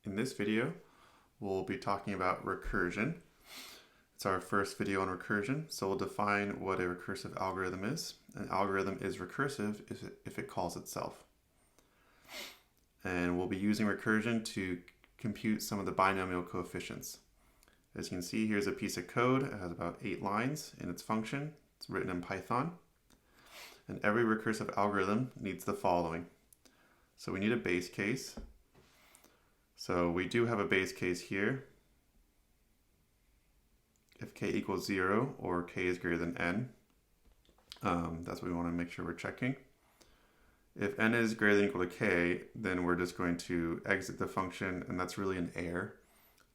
In this video, we'll be talking about recursion. It's our first video on recursion, so we'll define what a recursive algorithm is. An algorithm is recursive if it calls itself. And we'll be using recursion to compute some of the binomial coefficients. As you can see, here's a piece of code. It has about 8 lines in its function. It's written in Python. And every recursive algorithm needs the following. So we need a base case. So we do have a base case here. If k equals 0 or k is greater than n, that's what we want to make sure we're checking. If n is greater than or equal to k, then we're just going to exit the function, and that's really an error.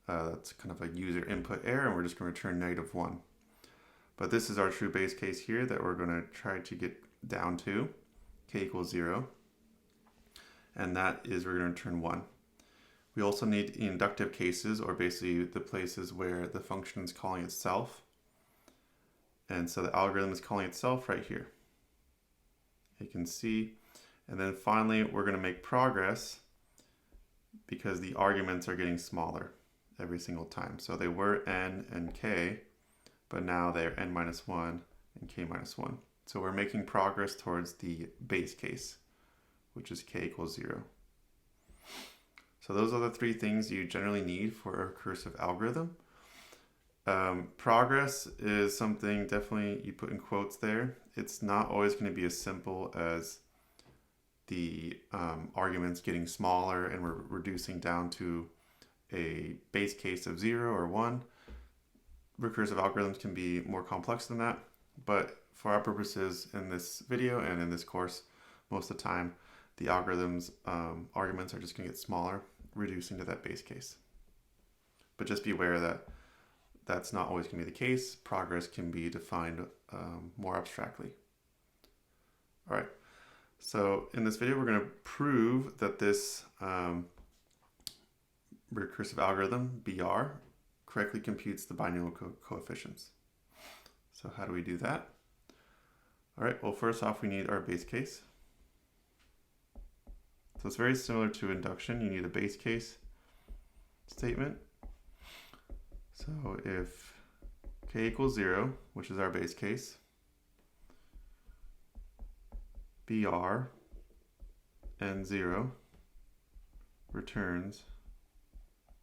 That's kind of a user input error, and we're just going to return -1. But this is our true base case here that we're going to try to get down to, k equals 0. And that is we're going to return 1. We also need inductive cases, or basically the places where the function is calling itself. And so the algorithm is calling itself right here. You can see. And then finally, we're going to make progress because the arguments are getting smaller every single time. So they were n and k, but now they're n minus 1 and k minus 1. So we're making progress towards the base case, which is k equals 0. So those are the 3 things you generally need for a recursive algorithm. Progress is something definitely you put in quotes there. It's not always going to be as simple as the arguments getting smaller and we're reducing down to a base case of 0 or 1. Recursive algorithms can be more complex than that, but for our purposes in this video and in this course, most of the time the algorithm's arguments are just going to get smaller, reducing to that base case. But just be aware that that's not always going to be the case. Progress can be defined more abstractly. All right, so in this video, we're going to prove that this recursive algorithm, BR, correctly computes the binomial coefficients. So how do we do that? All right, well, first off, we need our base case. So it's very similar to induction. You need a base case statement. So if k equals 0, which is our base case, BR and 0 returns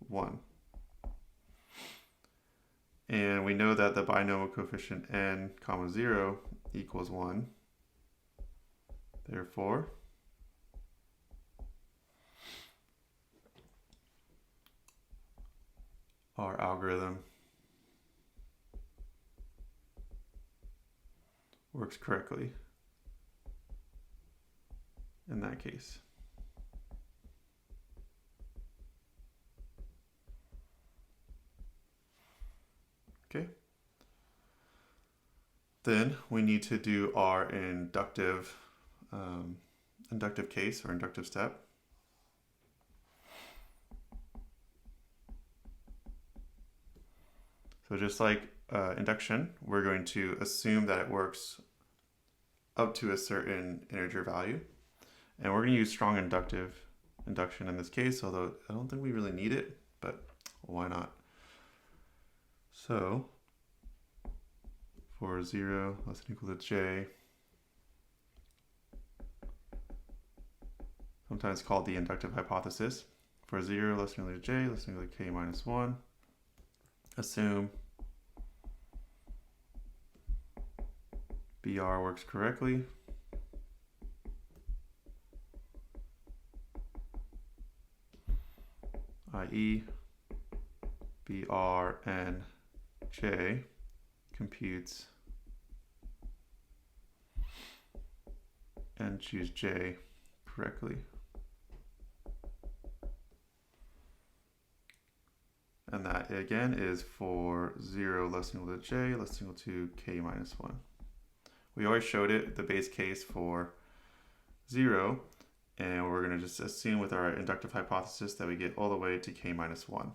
1. And we know that the binomial coefficient n comma 0 equals 1. Therefore, our algorithm works correctly in that case. Okay. Then we need to do our inductive case or inductive step. So just like induction, we're going to assume that it works up to a certain integer value. And we're going to use strong induction in this case, although I don't think we really need it, but why not? So for 0 less than or equal to j, sometimes called the inductive hypothesis, for 0 less than or equal to j less than or equal to k minus 1, assume BR works correctly. i.e. BR and J computes and choose J correctly. And that again is for 0 less than or equal to J less than or equal to K minus 1. We always showed it, the base case for 0, and we're going to just assume with our inductive hypothesis that we get all the way to K minus 1.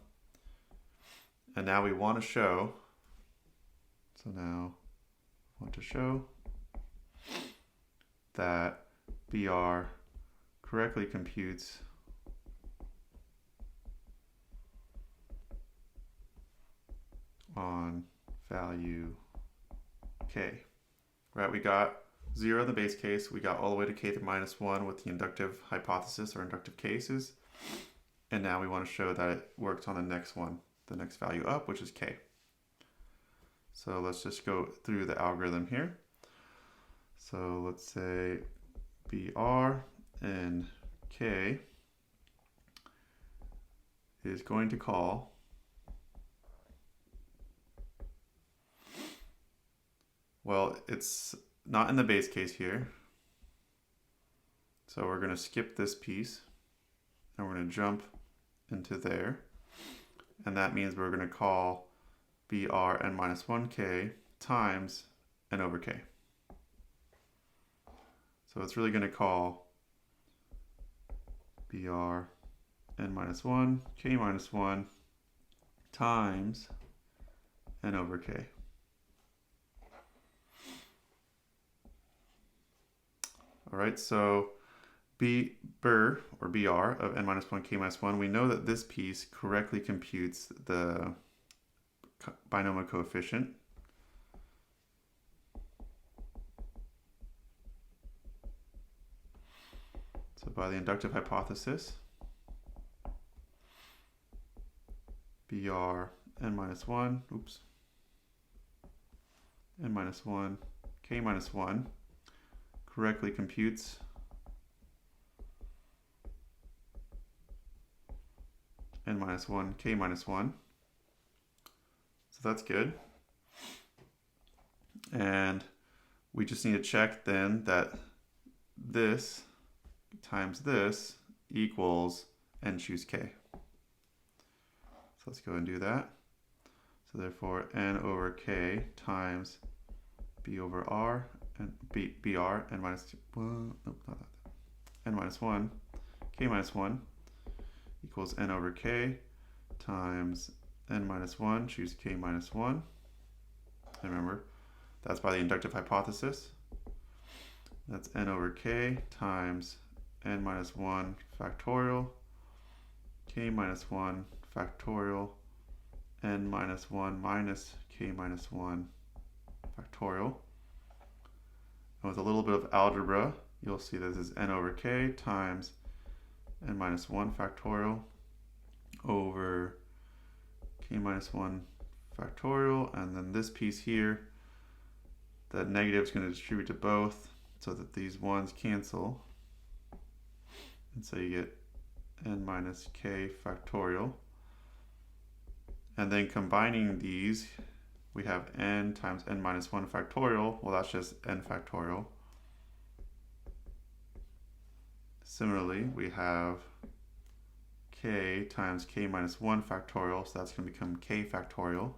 And now we want to show, that BR correctly computes value k. Right, we got 0 in the base case. We got all the way to k to minus 1 with the inductive hypothesis or inductive cases. And now we want to show that it works on the next one, the next value up, which is k. So let's just go through the algorithm here. So let's say BR and k is going to call well, it's not in the base case here. So we're going to skip this piece and we're going to jump into there. And that means we're going to call BR n minus 1k times n over k. So it's really going to call BR n minus 1, k minus 1 times n over k. All right, so BR or BR of n minus 1, k minus 1, we know that this piece correctly computes the binomial coefficient. So by the inductive hypothesis, BR n minus 1, n minus 1, k minus 1 correctly computes n minus 1, k minus 1. So that's good. And we just need to check then that this times this equals n choose k. So let's go and do that. So therefore n over k times b over r and br n minus 1, nope, not that. N minus 1, k minus 1 equals n over k times n minus 1, choose k minus 1. And remember, that's by the inductive hypothesis. That's n over k times n minus 1 factorial, k minus 1 factorial, n minus 1 minus k minus 1 factorial. And with a little bit of algebra, you'll see this is n over k times n minus 1 factorial over k minus 1 factorial, and then this piece here, that negative is going to distribute to both so that these ones cancel. And so you get n minus k factorial. And then combining these, we have n times n minus 1 factorial. Well, that's just n factorial. Similarly, we have k times k minus 1 factorial, so that's going to become k factorial.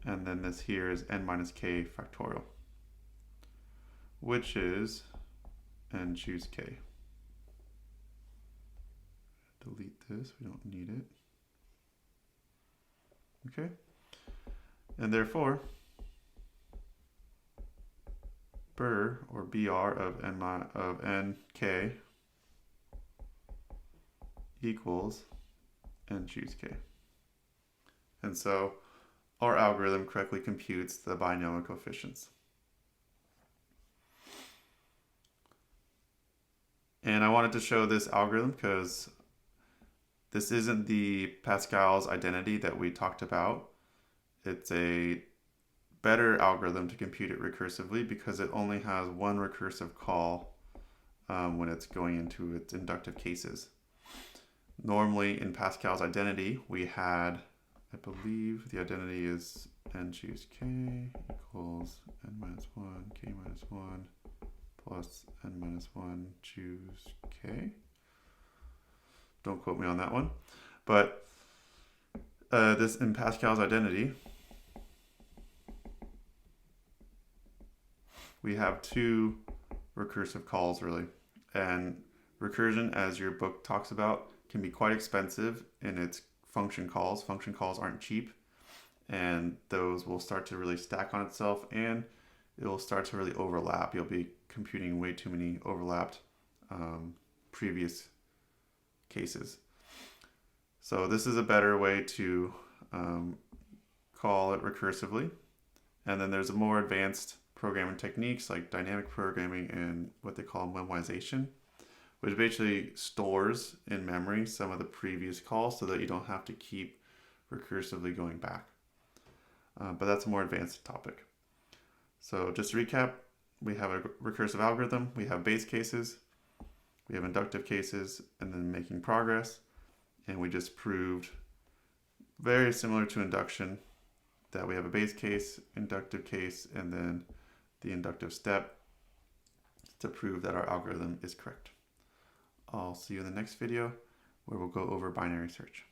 And then this here is n minus k factorial, which is n choose k. Delete this, we don't need it. Okay, and therefore BR or BR of nk equals n choose k. And so our algorithm correctly computes the binomial coefficients. And I wanted to show this algorithm because this isn't the Pascal's identity that we talked about. It's a better algorithm to compute it recursively because it only has one recursive call when it's going into its inductive cases. Normally in Pascal's identity, we had, I believe the identity is n choose k equals n minus 1, k minus 1 plus n minus 1 choose k. Don't quote me on that one. But this in Pascal's identity, we have two recursive calls really. And recursion, as your book talks about, can be quite expensive in its function calls. Function calls aren't cheap, and those will start to really stack on itself, and it will start to really overlap. You'll be computing way too many overlapped previous cases. So this is a better way to call it recursively. And then there's more advanced programming techniques like dynamic programming and what they call memoization, which basically stores in memory some of the previous calls so that you don't have to keep recursively going back. But that's a more advanced topic. So just to recap, we have a recursive algorithm, we have base cases, we have inductive cases, and then making progress. And we just proved, very similar to induction, that we have a base case, inductive case, and then the inductive step to prove that our algorithm is correct. I'll see you in the next video where we'll go over binary search.